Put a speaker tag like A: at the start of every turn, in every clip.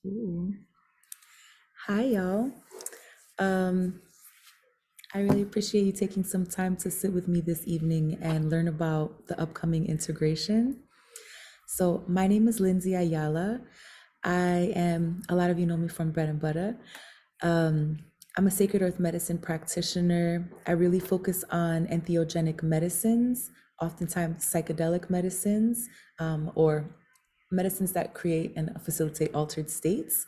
A: Ooh. Hi, y'all. Um, I really appreciate you taking some time to sit with me this evening and learn about the upcoming integration. So, my name is Lindsay Ayala. A lot of you know me from Bread and Butter. Um, I'm a sacred earth medicine practitioner. I really focus on entheogenic medicines, oftentimes psychedelic medicines, or medicines that create and facilitate altered states.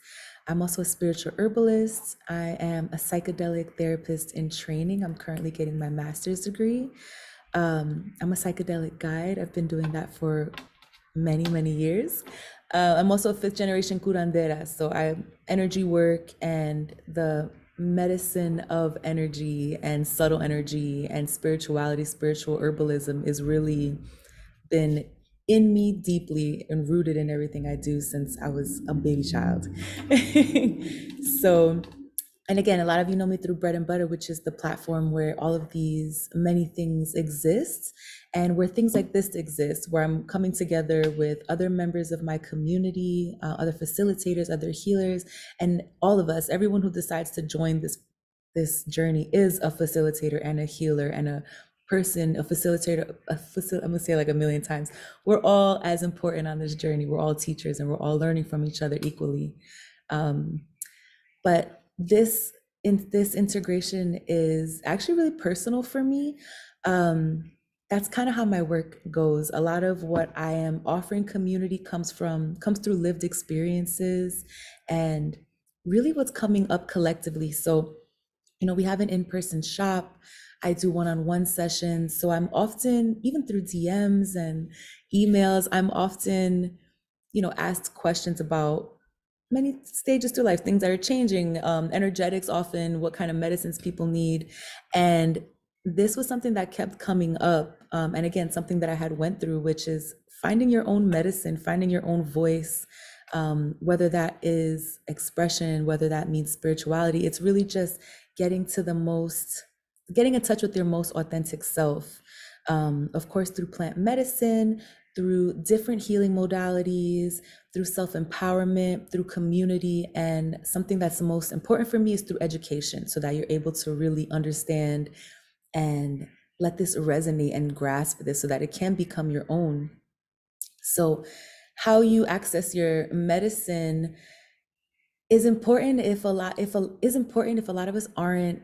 A: I'm also a spiritual herbalist. I am a psychedelic therapist in training. I'm currently getting my master's degree. I'm a psychedelic guide. I've been doing that for many, many years. I'm also a fifth generation curandera. So I energy work and the medicine of energy and subtle energy and spirituality, spiritual herbalism is really been in me deeply and rooted in everything I do since I was a baby child. So, and again, a lot of you know me through Bread and Butter, which is the platform where all of these many things exist and where things like this exist, where I'm coming together with other members of my community, other facilitators, other healers, and all of us, everyone who decides to join this journey is a facilitator and a healer and a person, a facilitator, I'm gonna say it like a million times. We're all as important on this journey. We're all teachers and we're all learning from each other equally. Um, but this integration is actually really personal for me. That's kind of how my work goes. A lot of what I am offering community comes through lived experiences and really what's coming up collectively. So, we have an in-person shop. I do one-on-one sessions. So I'm often, even through DMs and emails, I'm often, asked questions about many stages through life, things that are changing, energetics often, what kind of medicines people need. And this was something that kept coming up. And again, something that I had went through, which is finding your own medicine, finding your own voice, whether that is expression, whether that means spirituality. It's really just getting in touch with your most authentic self. Of course, through plant medicine, through different healing modalities, through self-empowerment, through community, and something that's the most important for me is through education, so that you're able to really understand and let this resonate and grasp this so that it can become your own. So how you access your medicine is important if a lot of us aren't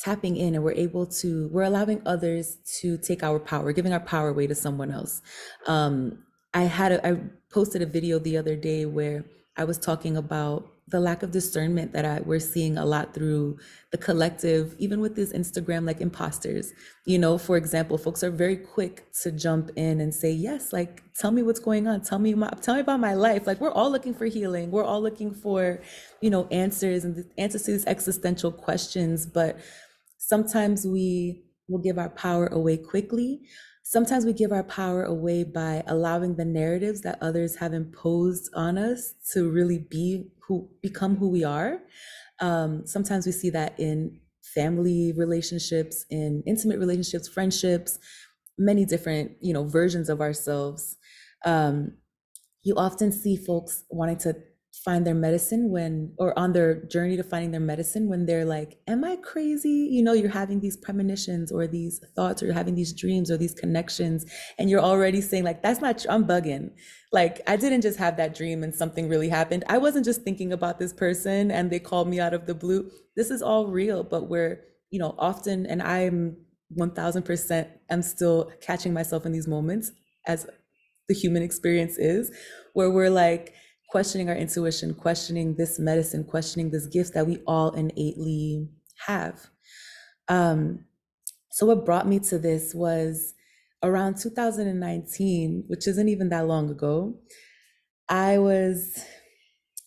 A: tapping in and we're allowing others to take our power, we're giving our power away to someone else. I posted a video the other day where I was talking about the lack of discernment that we're seeing a lot through the collective, even with these Instagram like imposters. For example, folks are very quick to jump in and say, yes, like, tell me what's going on. Tell me about my life. Like, we're all looking for healing. We're all looking for, answers and answers to these existential questions. But sometimes we will give our power away quickly. Sometimes we give our power away by allowing the narratives that others have imposed on us to really become who we are. Sometimes we see that in family relationships, in intimate relationships, friendships, many different, versions of ourselves. Um, you often see folks wanting to find their medicine or on their journey to finding their medicine when they're like, am I crazy? You're having these premonitions or these thoughts, or you're having these dreams or these connections, and you're already saying like, that's not true, I'm bugging. Like, I didn't just have that dream and something really happened. I wasn't just thinking about this person and they called me out of the blue. This is all real, but we're, often, and I'm 1000%, I'm still catching myself in these moments, as the human experience is, where we're like questioning our intuition, questioning this medicine, questioning this gift that we all innately have. Um, so what brought me to this was around 2019, which isn't even that long ago. I was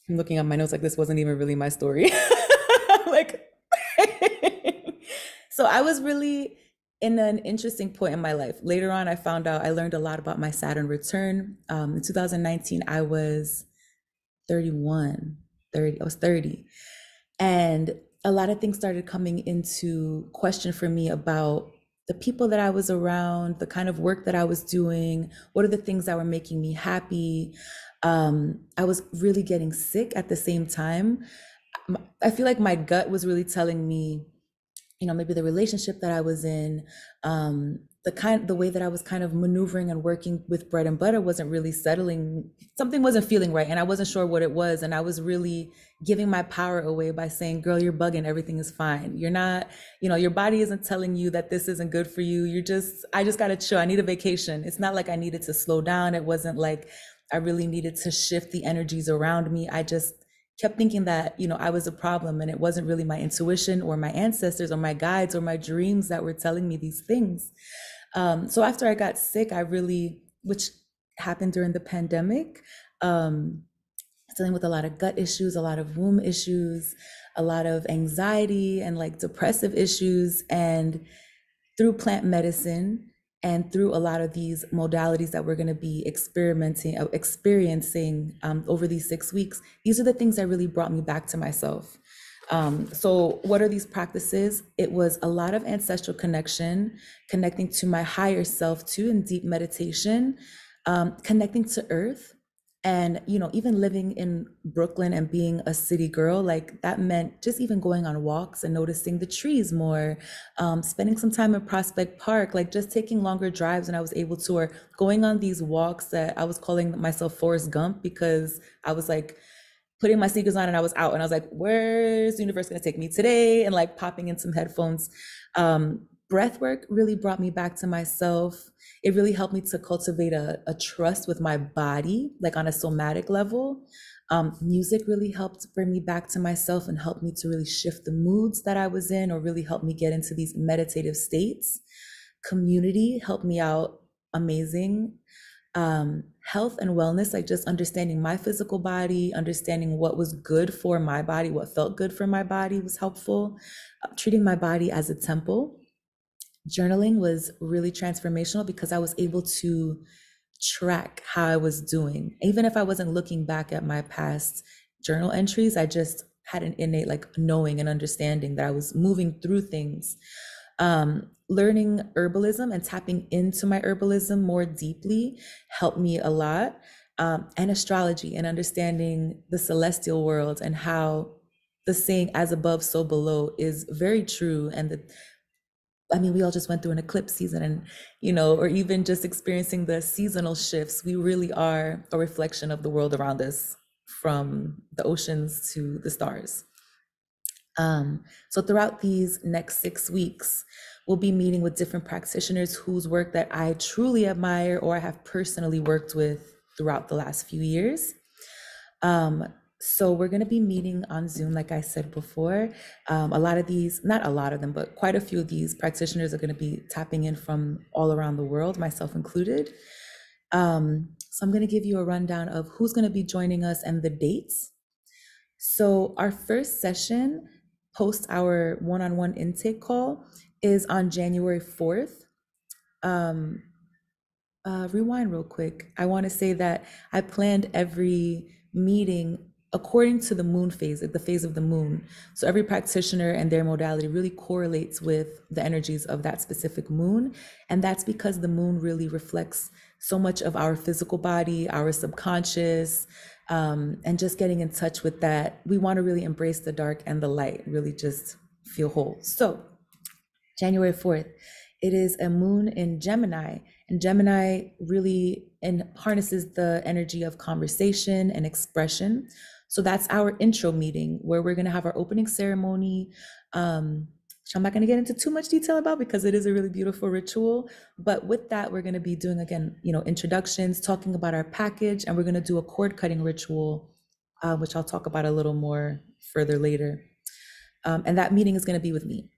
A: I'm looking at my notes like this wasn't even really my story. Like, so I was really in an interesting point in my life. Later on, I learned a lot about my Saturn return. In 2019, I was 31, 30, I was 30. And a lot of things started coming into question for me about the people that I was around, the kind of work that I was doing, what are the things that were making me happy. I was really getting sick at the same time. I feel like my gut was really telling me, maybe the relationship that I was in, the way that I was kind of maneuvering and working with bread and butter wasn't really settling. Something wasn't feeling right, and I wasn't sure what it was. And I was really giving my power away by saying, "Girl, you're bugging. Everything is fine. You're not. Your body isn't telling you that this isn't good for you. I just gotta chill. I need a vacation. It's not like I needed to slow down. It wasn't like I really needed to shift the energies around me. I just kept thinking that I was a problem, and it wasn't really my intuition or my ancestors or my guides or my dreams that were telling me these things. So after I got sick, which happened during the pandemic, um, dealing with a lot of gut issues, a lot of womb issues, a lot of anxiety and like depressive issues. And through plant medicine and through a lot of these modalities that we're going to be experiencing over these 6 weeks, these are the things that really brought me back to myself. So what are these practices? It was a lot of ancestral connection, connecting to my higher self too, in deep meditation, connecting to earth. And, even living in Brooklyn and being a city girl, like that meant just even going on walks and noticing the trees more, spending some time in Prospect Park, like just taking longer drives when I was able to, or going on these walks that I was calling myself Forrest Gump, because I was like putting my sneakers on and I was out and I was like, where's the universe going to take me today? And like popping in some headphones. Breath work really brought me back to myself. It really helped me to cultivate a trust with my body, like on a somatic level. Music really helped bring me back to myself and helped me to really shift the moods that I was in, or really helped me get into these meditative states. Community helped me out amazing. Health and wellness, like just understanding my physical body, understanding what was good for my body, what felt good for my body was helpful. Treating my body as a temple. Journaling was really transformational because I was able to track how I was doing. Even if I wasn't looking back at my past journal entries, I just had an innate like knowing and understanding that I was moving through things. Learning herbalism and tapping into my herbalism more deeply helped me a lot. And astrology and understanding the celestial world and how the saying "as above, so below" is very true. And we all just went through an eclipse season, and, or even just experiencing the seasonal shifts. We really are a reflection of the world around us, from the oceans to the stars. So throughout these next 6 weeks, we'll be meeting with different practitioners whose work that I truly admire or I have personally worked with throughout the last few years. So we're going to be meeting on Zoom, like I said before. A lot of these, not a lot of them, but quite a few of these practitioners are going to be tapping in from all around the world, myself included. So I'm going to give you a rundown of who's going to be joining us and the dates. So our first session, post our one-on-one intake call, is on January 4th. Rewind real quick. I want to say that I planned every meeting according to the moon phase, like the phase of the moon. So every practitioner and their modality really correlates with the energies of that specific moon. And that's because the moon really reflects so much of our physical body, our subconscious, and just getting in touch with that. We want to really embrace the dark and the light, really just feel whole. So January 4th, it is a moon in Gemini, and Gemini really harnesses the energy of conversation and expression. So that's our intro meeting, where we're going to have our opening ceremony, which I'm not going to get into too much detail about because it is a really beautiful ritual. But with that, we're going to be doing, again, introductions, talking about our package, and we're going to do a cord cutting ritual, which I'll talk about a little more further later. And that meeting is going to be with me.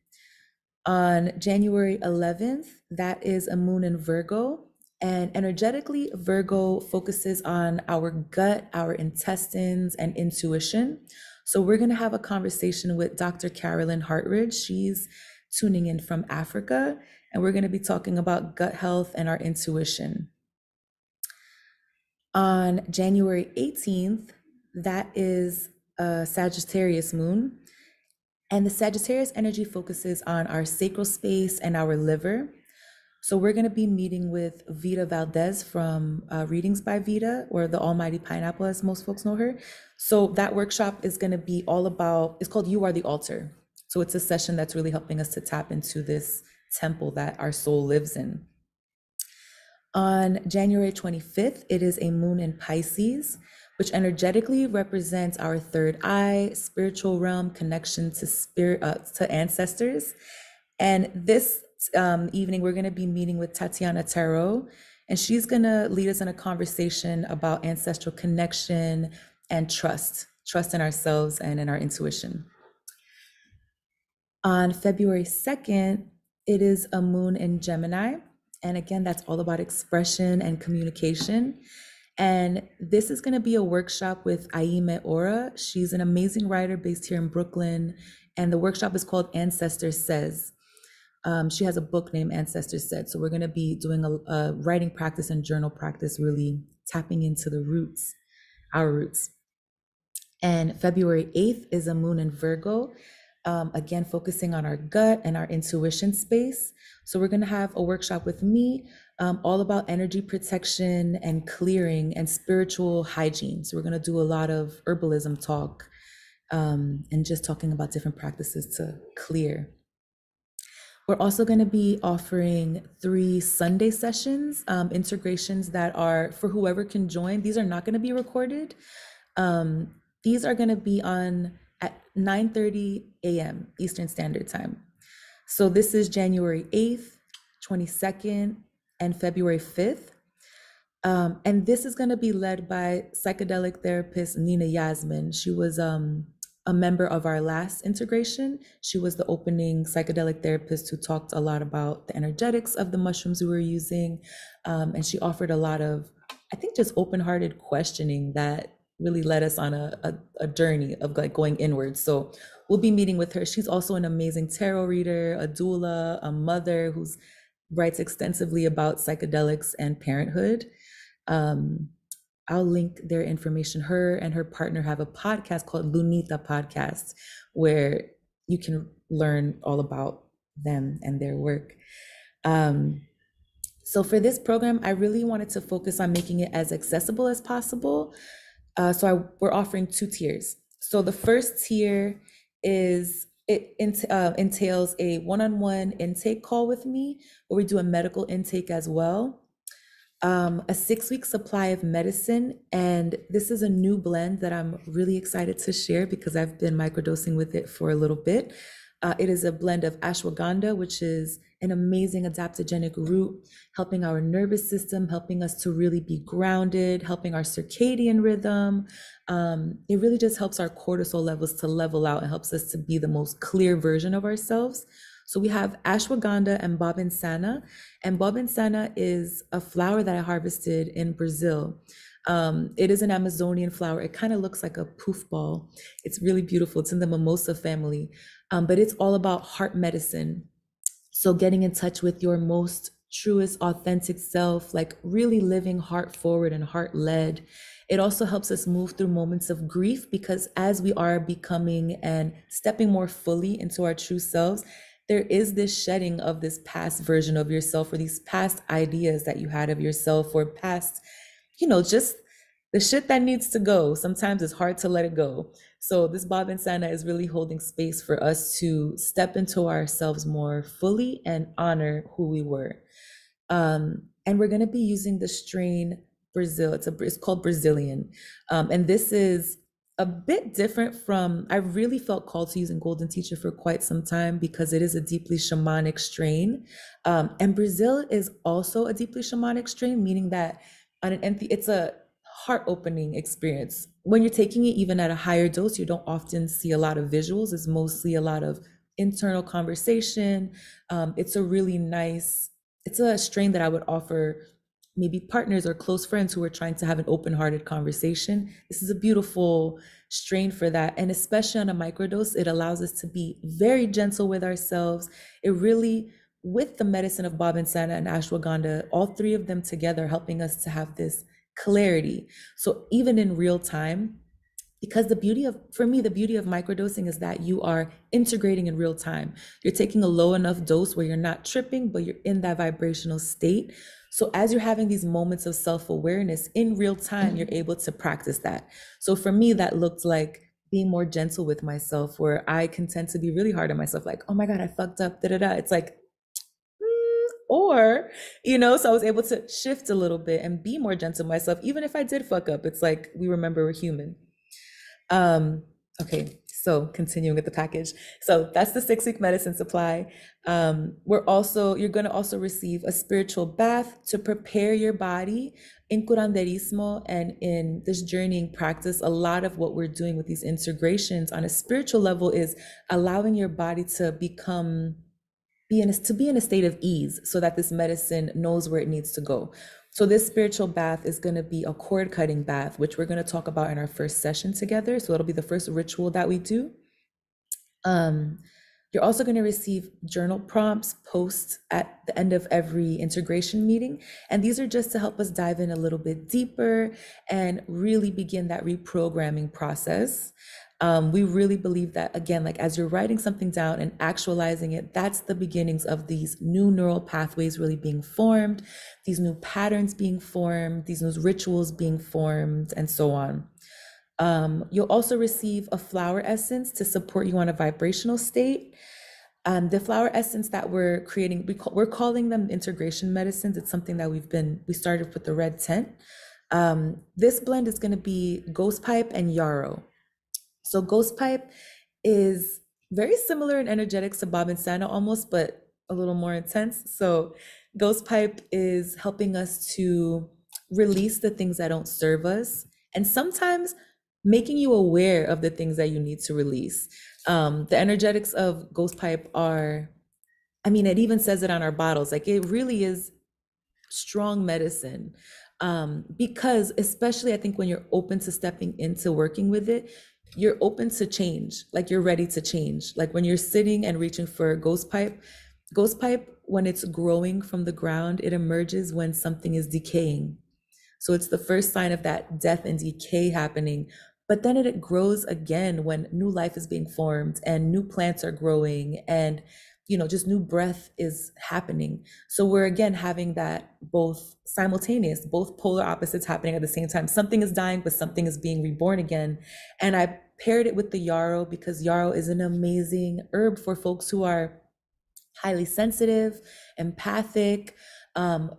A: On January 11th, that is a moon in Virgo. And energetically, Virgo focuses on our gut, our intestines, and intuition. So we're going to have a conversation with Dr. Carolyn Hartridge. She's tuning in from Africa, and we're going to be talking about gut health and our intuition. On January 18th, that is a Sagittarius moon. And the Sagittarius energy focuses on our sacral space and our liver. So we're going to be meeting with Vita Valdez from Readings by Vita, or the Almighty Pineapple, as most folks know her. So that workshop is going to be all about, it's called You Are the Altar. So it's a session that's really helping us to tap into this temple that our soul lives in. On January 25th, it is a moon in Pisces, which energetically represents our third eye, spiritual realm, connection to spirit, to ancestors. And this evening, we're going to be meeting with Tatiana Tarot, and she's going to lead us in a conversation about ancestral connection and trust in ourselves and in our intuition. On February 2nd, it is a moon in Gemini. And again, that's all about expression and communication. And this is going to be a workshop with Aime Ora. She's an amazing writer based here in Brooklyn. And the workshop is called Ancestor Says. She has a book named Ancestor Said. So we're going to be doing a writing practice and journal practice, really tapping into the roots, our roots. And February 8th is a moon in Virgo. Again, focusing on our gut and our intuition space. So we're going to have a workshop with me all about energy protection and clearing and spiritual hygiene. So we're going to do a lot of herbalism talk and just talking about different practices to clear. We're also going to be offering 3 Sunday sessions, integrations that are for whoever can join. These are not going to be recorded. These are going to be on at 9:30 a.m. Eastern Standard Time. So this is January 8th, 22nd, and February 5th. And this is going to be led by psychedelic therapist Nina Yasmin. She was a member of our last integration. She was the opening psychedelic therapist who talked a lot about the energetics of the mushrooms we were using. And she offered a lot of, I think, just open-hearted questioning that really led us on a journey of like going inward. So we'll be meeting with her. She's also an amazing tarot reader, a doula, a mother who writes extensively about psychedelics and parenthood. I'll link their information. Her and her partner have a podcast called Lunita Podcast, where you can learn all about them and their work. So for this program, I really wanted to focus on making it as accessible as possible. We're offering 2 tiers. So the first tier entails a one-on-one intake call with me, where we do a medical intake as well. A 6-week supply of medicine. And this is a new blend that I'm really excited to share because I've been microdosing with it for a little bit. It is a blend of ashwagandha, which is an amazing adaptogenic root, helping our nervous system, helping us to really be grounded, helping our circadian rhythm. It really just helps our cortisol levels to level out and helps us to be the most clear version of ourselves. So we have ashwagandha and babinsana. And babinsana is a flower that I harvested in Brazil. It is an Amazonian flower. It kind of looks like a poof ball. It's really beautiful. It's in the mimosa family, but it's all about heart medicine. So getting in touch with your most truest, authentic self, like really living heart forward and heart led. It also helps us move through moments of grief, because as we are becoming and stepping more fully into our true selves, there is this shedding of this past version of yourself, or these past ideas that you had of yourself, or past, just the shit that needs to go. Sometimes it's hard to let it go. So this babinsana is really holding space for us to step into ourselves more fully and honor who we were. And we're going to be using the strain Brazil. It's called Brazilian. And this is a bit different from, I really felt called to using Golden Teacher for quite some time because it is a deeply shamanic strain. And Brazil is also a deeply shamanic strain, meaning that it's a heart-opening experience. When you're taking it even at a higher dose, you don't often see a lot of visuals. It's mostly a lot of internal conversation. It's a strain that I would offer maybe partners or close friends who are trying to have an open-hearted conversation. This is a beautiful strain for that. And especially on a microdose, it allows us to be very gentle with ourselves. It really, with the medicine of babinsana and ashwagandha, all 3 of them together helping us to have this clarity. So even in real time, because for me, the beauty of microdosing is that you are integrating in real time. You're taking a low enough dose where you're not tripping, but you're in that vibrational state. So as you're having these moments of self-awareness in real time, you're able to practice that. So for me, that looked like being more gentle with myself, where I can tend to be really hard on myself, like, oh my God, I fucked up, da da da. It's like, or, so I was able to shift a little bit and be more gentle with myself, even if I did fuck up. It's like, we remember we're human. Okay, so continuing with the package. So that's the 6-week medicine supply. You're going to also receive a spiritual bath to prepare your body in curanderismo and in this journeying practice. A lot of what we're doing with these integrations on a spiritual level is allowing your body to be in a state of ease so that this medicine knows where it needs to go. So this spiritual bath is going to be a cord cutting bath, which we're going to talk about in our first session together. So it'll be the first ritual that we do. You're also going to receive journal prompts post at the end of every integration meeting. And these are just to help us dive in a little bit deeper and really begin that reprogramming process. We really believe that, again, like as you're writing something down and actualizing it, that's the beginnings of these new neural pathways really being formed, these new patterns being formed, these new rituals being formed, and so on. You'll also receive a flower essence to support you on a vibrational state. The flower essence that we're creating, we're calling them integration medicines. It's something that we started with the red tent. This blend is going to be ghost pipe and yarrow. So ghost pipe is very similar in energetics to Bob and Sana almost, but a little more intense. So ghost pipe is helping us to release the things that don't serve us, and sometimes making you aware of the things that you need to release. The energetics of ghost pipe are, it even says it on our bottles, like it really is strong medicine. Because especially I think when you're open to stepping into working with it, you're open to change, like you're ready to change. Like when you're sitting and reaching for ghost pipe, when it's growing from the ground, it emerges when something is decaying. So it's the first sign of that death and decay happening. But then it grows again when new life is being formed and new plants are growing and just new breath is happening. So we're again having that both simultaneous, both polar opposites happening at the same time. Something is dying, but something is being reborn again. And I paired it with the yarrow because yarrow is an amazing herb for folks who are highly sensitive, empathic,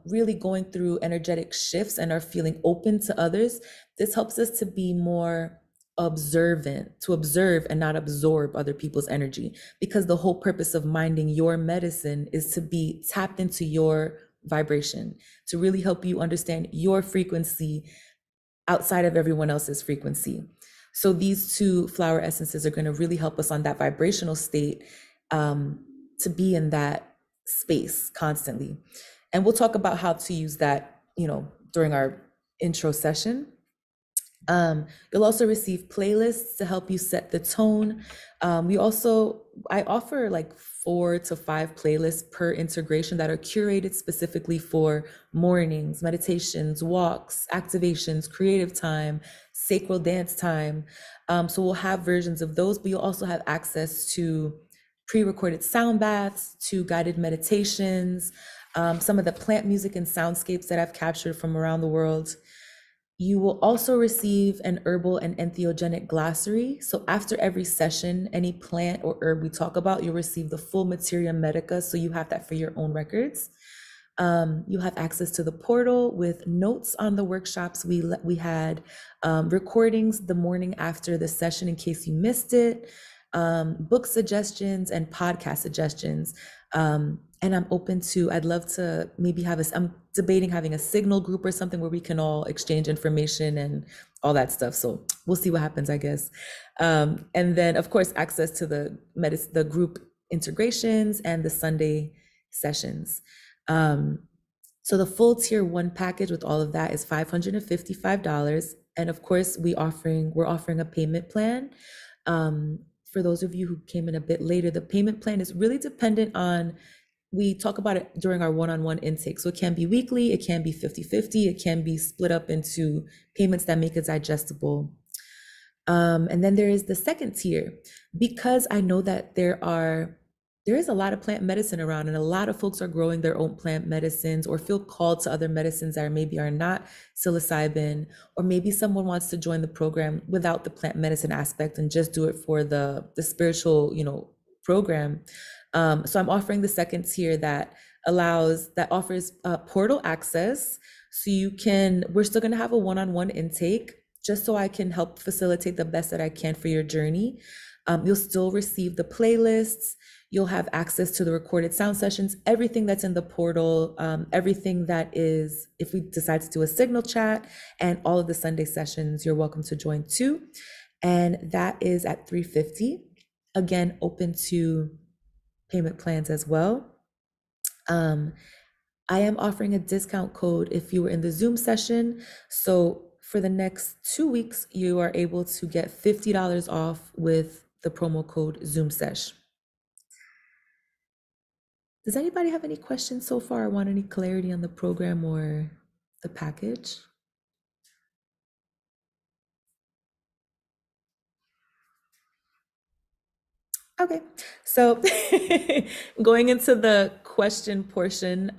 A: really going through energetic shifts and are feeling open to others. This helps us to be more observant, to observe and not absorb other people's energy, because the whole purpose of minding your medicine is to be tapped into your vibration, to really help you understand your frequency outside of everyone else's frequency. So these two flower essences are going to really help us on that vibrational state, to be in that space constantly. And we'll talk about how to use that, during our intro session. You'll also receive playlists to help you set the tone. I offer like 4 to 5 playlists per integration that are curated specifically for mornings, meditations, walks, activations, creative time, sacral dance time. So we'll have versions of those, but you'll also have access to pre-recorded sound baths, to guided meditations, some of the plant music and soundscapes that I've captured from around the world. You will also receive an herbal and entheogenic glossary. So after every session, any plant or herb we talk about, you'll receive the full materia medica. So you have that for your own records. You'll have access to the portal with notes on the workshops we had, recordings the morning after the session in case you missed it, book suggestions and podcast suggestions. And I'd love to maybe I'm debating having a signal group or something where we can all exchange information and all that stuff. So we'll see what happens, I guess. And then of course, access to the group integrations and the Sunday sessions. So the full tier 1 package with all of that is $555. And of course, we're offering a payment plan. For those of you who came in a bit later, the payment plan is really dependent on, we talk about it during our one-on-one intake. So it can be weekly, it can be 50-50, it can be split up into payments that make it digestible. And then there is the second tier, because I know that there is a lot of plant medicine around, and a lot of folks are growing their own plant medicines or feel called to other medicines that maybe are not psilocybin, or maybe someone wants to join the program without the plant medicine aspect and just do it for the spiritual, program. So I'm offering the second tier that offers portal access. So we're still going to have a one-on-one intake, just so I can help facilitate the best that I can for your journey. You'll still receive the playlists. You'll have access to the recorded sound sessions, everything that's in the portal, everything that is, if we decide to do a signal chat, and all of the Sunday sessions, you're welcome to join too. And that is at $350. Again, open to payment plans as well. I am offering a discount code if you were in the Zoom session. So for the next 2 weeks, you are able to get $50 off with the promo code ZoomSesh. Does anybody have any questions so far, or want any clarity on the program or the package? Okay, so going into the question portion,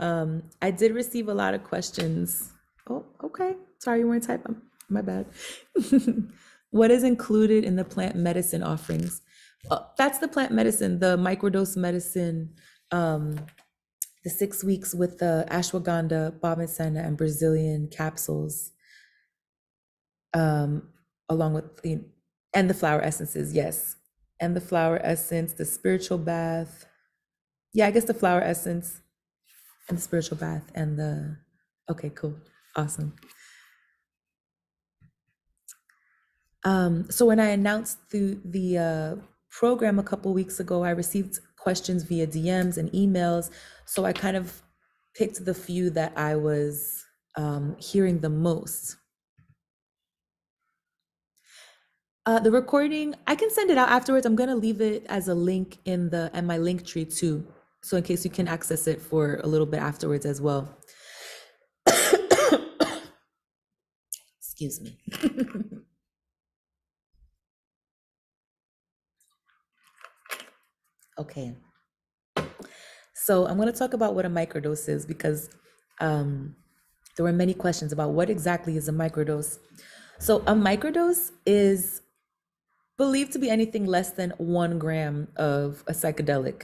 A: I did receive a lot of questions. Oh, okay. Sorry, you weren't typing. My bad. What is included in the plant medicine offerings? That's the plant medicine, the microdose medicine, the 6 weeks with the ashwagandha, bavasana, and Brazilian capsules, along with and the flower essences, yes. And the flower essence, the spiritual bath. Yeah, I guess the flower essence and the spiritual bath and okay, cool. Awesome. So when I announced the program a couple weeks ago, I received questions via DMs and emails. So I kind of picked the few that I was hearing the most. The recording, I can send it out afterwards. I'm gonna leave it as a link in my link tree too. So in case you can access it for a little bit afterwards as well. Excuse me. Okay. So I'm going to talk about what a microdose is, because there were many questions about what exactly is a microdose. So a microdose is believed to be anything less than 1 gram of a psychedelic.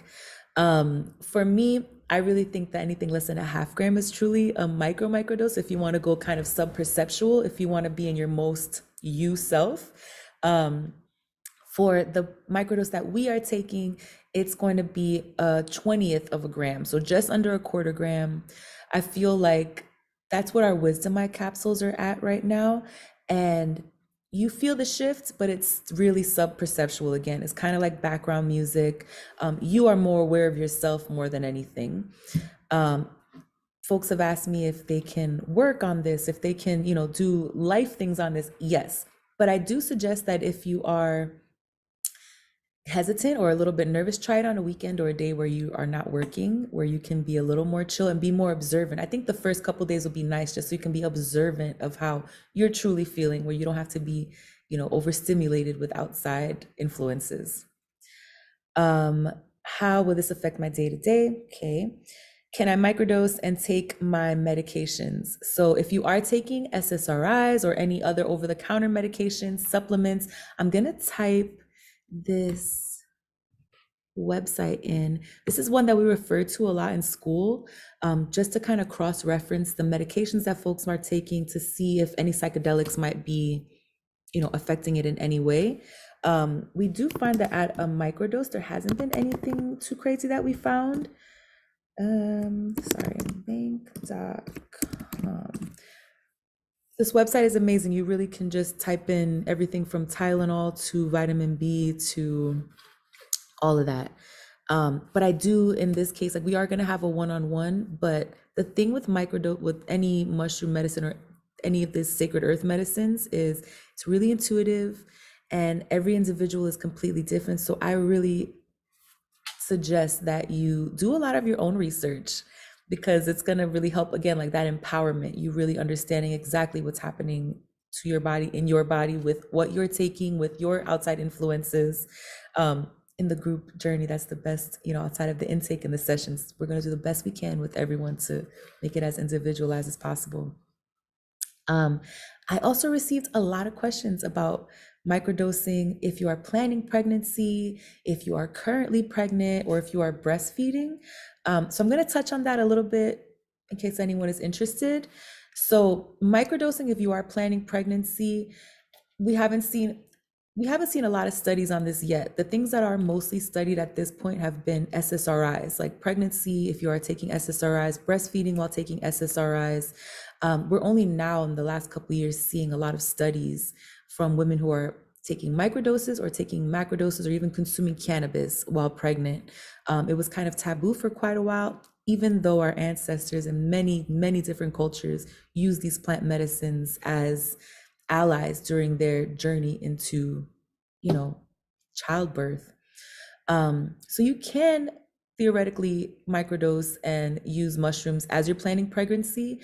A: For me, I really think that anything less than a half gram is truly a microdose. If you want to go kind of sub-perceptual, if you want to be in your most you self. For the microdose that we are taking, it's going to be a 20th of a gram, so just under a quarter gram. I feel like that's what our wisdom eye capsules are at right now. And you feel the shift, but it's really sub-perceptual again. It's kind of like background music. You are more aware of yourself more than anything. Folks have asked me if they can work on this, if they can, do life things on this. Yes, but I do suggest that if you are hesitant or a little bit nervous, try it on a weekend or a day where you are not working, where you can be a little more chill and be more observant. I think the first couple days will be nice, just so you can be observant of how you're truly feeling, where you don't have to be, overstimulated with outside influences. How will this affect my day-to-day? Okay. Can I microdose and take my medications? So if you are taking SSRIs or any other over-the-counter medications, supplements, I'm gonna type this website in. This is one that we refer to a lot in school, just to kind of cross-reference the medications that folks are taking to see if any psychedelics might be, affecting it in any way. We do find that at a microdose, there hasn't been anything too crazy that we found. Sorry, bank.com. This website is amazing. You really can just type in everything from Tylenol to vitamin B to all of that. But I do, in this case, like we are going to have a one-on-one, but the thing with microdose, with any mushroom medicine or any of this sacred earth medicines, is it's really intuitive and every individual is completely different. So I really suggest that you do a lot of your own research, because it's going to really help, again, like that empowerment, you really understanding exactly what's happening to your body, in your body, with what you're taking, with your outside influences. In the group journey, that's the best, outside of the intake and the sessions, we're going to do the best we can with everyone to make it as individualized as possible. I also received a lot of questions about microdosing if you are planning pregnancy, if you are currently pregnant, or if you are breastfeeding. So I'm going to touch on that a little bit in case anyone is interested. So microdosing if you are planning pregnancy, we haven't seen a lot of studies on this yet. The things that are mostly studied at this point have been SSRIs, like pregnancy if you are taking SSRIs, breastfeeding while taking SSRIs. We're only now in the last couple of years seeing a lot of studies from women who are taking microdoses or taking macrodoses or even consuming cannabis while pregnant. It was kind of taboo for quite a while, even though our ancestors in many, many different cultures use these plant medicines as allies during their journey into, childbirth. So you can theoretically microdose and use mushrooms as you're planning pregnancy.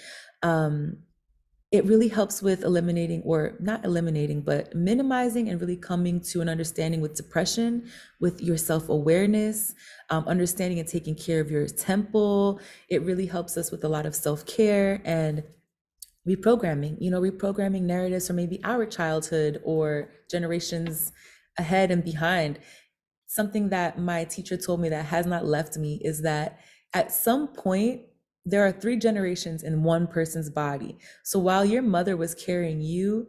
A: It really helps with eliminating, or not eliminating, but minimizing and really coming to an understanding with depression, with your self-awareness, understanding and taking care of your temple. It really helps us with a lot of self-care and reprogramming narratives from maybe our childhood or generations ahead and behind. Something that my teacher told me that has not left me is that at some point, there are 3 generations in one person's body. So while your mother was carrying you,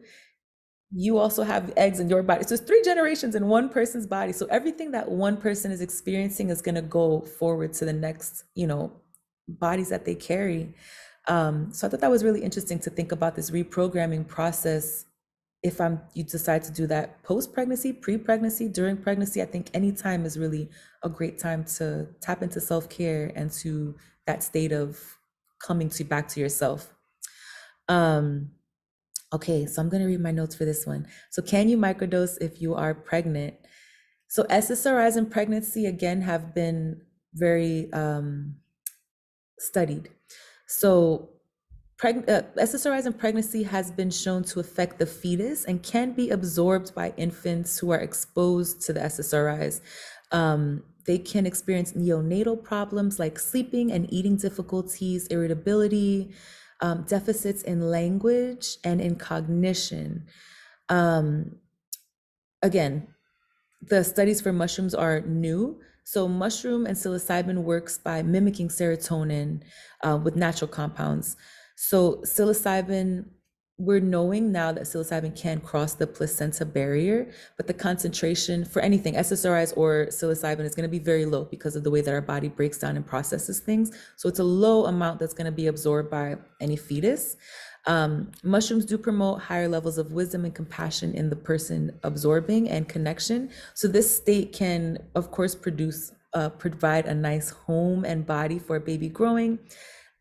A: you also have eggs in your body. So it's 3 generations in one person's body. So everything that one person is experiencing is going to go forward to the next, bodies that they carry. So I thought that was really interesting to think about this reprogramming process. If you decide to do that post-pregnancy, pre-pregnancy, during pregnancy, I think any time is really a great time to tap into self-care and to that state of coming back to yourself. Okay, so I'm going to read my notes for this one. So can you microdose if you are pregnant? So SSRIs in pregnancy, again, have been very studied. So SSRIs in pregnancy has been shown to affect the fetus and can be absorbed by infants who are exposed to the SSRIs. They can experience neonatal problems like sleeping and eating difficulties, irritability, deficits in language and in cognition. Again, the studies for mushrooms are new. So mushroom and psilocybin works by mimicking serotonin with natural compounds. So psilocybin, we're knowing now that psilocybin can cross the placenta barrier, but the concentration for anything, SSRIs or psilocybin, is going to be very low because of the way that our body breaks down and processes things. So it's a low amount that's going to be absorbed by any fetus. Mushrooms do promote higher levels of wisdom and compassion in the person absorbing and connection. So this state can, of course, provide a nice home and body for a baby growing.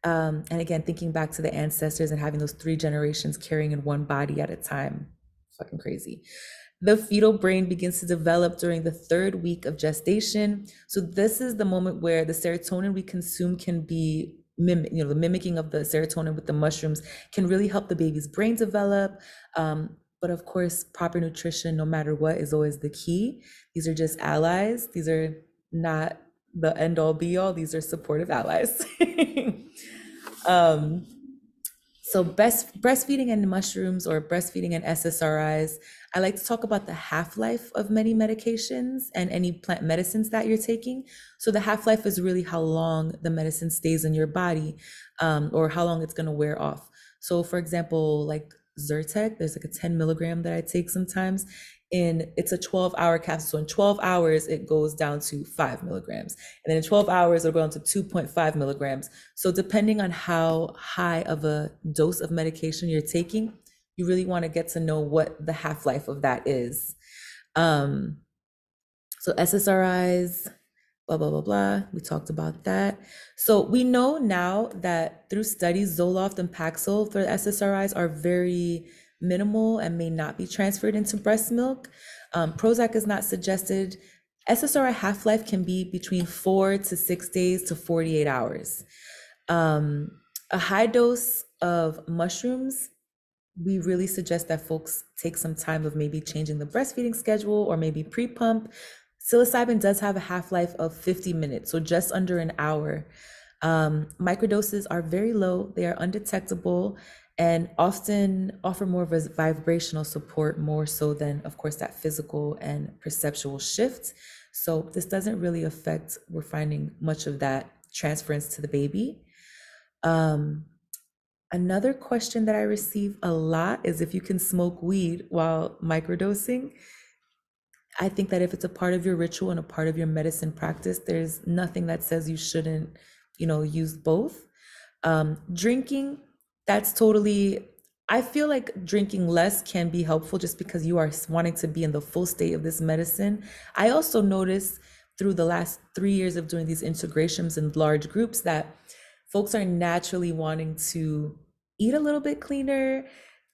A: And again, thinking back to the ancestors and having those 3 generations carrying in one body at a time. Fucking crazy. The fetal brain begins to develop during the 3rd week of gestation. So this is the moment where the serotonin we consume can be the mimicking of the serotonin with the mushrooms can really help the baby's brain develop. But of course, proper nutrition, no matter what, is always the key. These are just allies. These are not the end all be all. These are supportive allies. So breastfeeding and mushrooms, or breastfeeding and SSRIs, I like to talk about the half-life of many medications and any plant medicines that you're taking. So the half-life is really how long the medicine stays in your body, or how long it's going to wear off. So for example, like Zyrtec, there's like a 10 milligram that I take sometimes, and it's a 12-hour capsule. So in 12 hours, it goes down to 5 milligrams. And then in 12 hours, it'll go down to 2.5 milligrams. So depending on how high of a dose of medication you're taking, you really want to get to know what the half-life of that is. So SSRIs, blah, blah, blah, blah. We talked about that. So we know now that through studies, Zoloft and Paxil for SSRIs are very minimal and may not be transferred into breast milk. Prozac is not suggested. SSRI half-life can be between 4 to 6 days to 48 hours. A high dose of mushrooms we really suggest that folks take some time of maybe changing the breastfeeding schedule or maybe pre-pump. Psilocybin does have a half-life of 50 minutes, so just under an hour. Microdoses are very low, they are undetectable, and often offer more of a vibrational support more so than, of course, that physical and perceptual shift. So this doesn't really affect, we're finding much of that transference to the baby. Um, Another question that I receive a lot is if you can smoke weed while microdosing. I think that if it's a part of your ritual and a part of your medicine practice, there's nothing that says you shouldn't, use both. Drinking, that's totally, I feel like drinking less can be helpful just because you are wanting to be in the full state of this medicine. I also noticed through the last 3 years of doing these integrations in large groups that folks are naturally wanting to eat a little bit cleaner,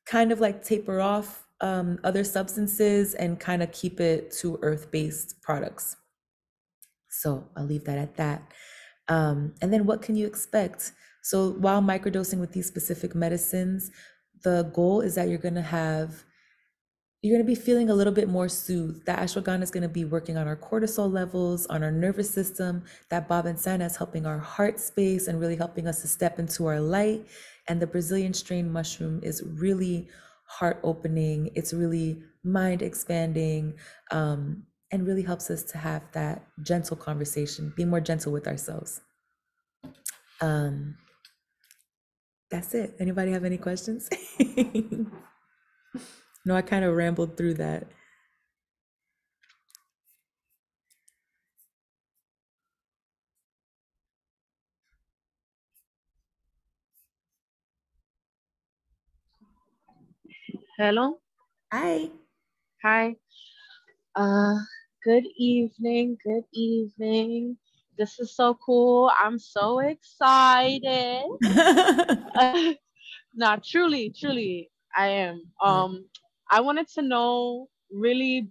A: kind of like taper off other substances and kind of keep it to earth-based products. So I'll leave that at that. And then what can you expect? So while microdosing with these specific medicines, the goal is that you're going to be feeling a little bit more soothed. That ashwagandha is going to be working on our cortisol levels, on our nervous system. That babensana is helping our heart space and really helping us to step into our light. And the Brazilian strain mushroom is really heart opening. It's really mind expanding, and really helps us to have that gentle conversation, be more gentle with ourselves. Um, that's it. Anybody have any questions? No, I kind of rambled through that.
B: Hello.
A: Hi.
B: Hi. Uh, Good evening. Good evening. This is so cool. I'm so excited. Not truly, truly, I am. I wanted to know really,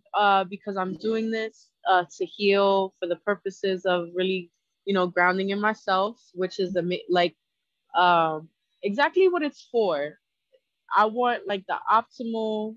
B: because I'm doing this to heal for the purposes of really, grounding in myself, which is like um exactly what it's for. I want like the optimal